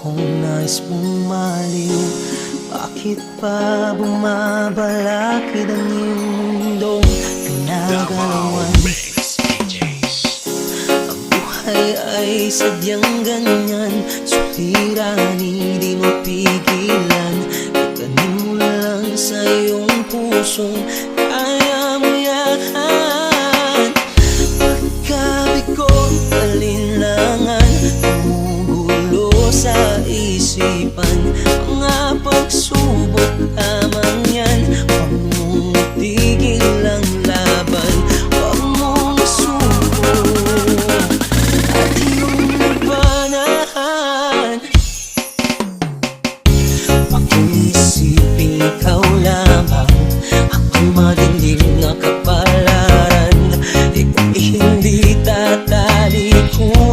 kung nais mong maliw, bakit pa bumabalakid ang iyong mundong ginagalawan? Ang buhay ay sadyang ganyan, suliranin di mapigilan. Itanim mo lang sa iyong pusong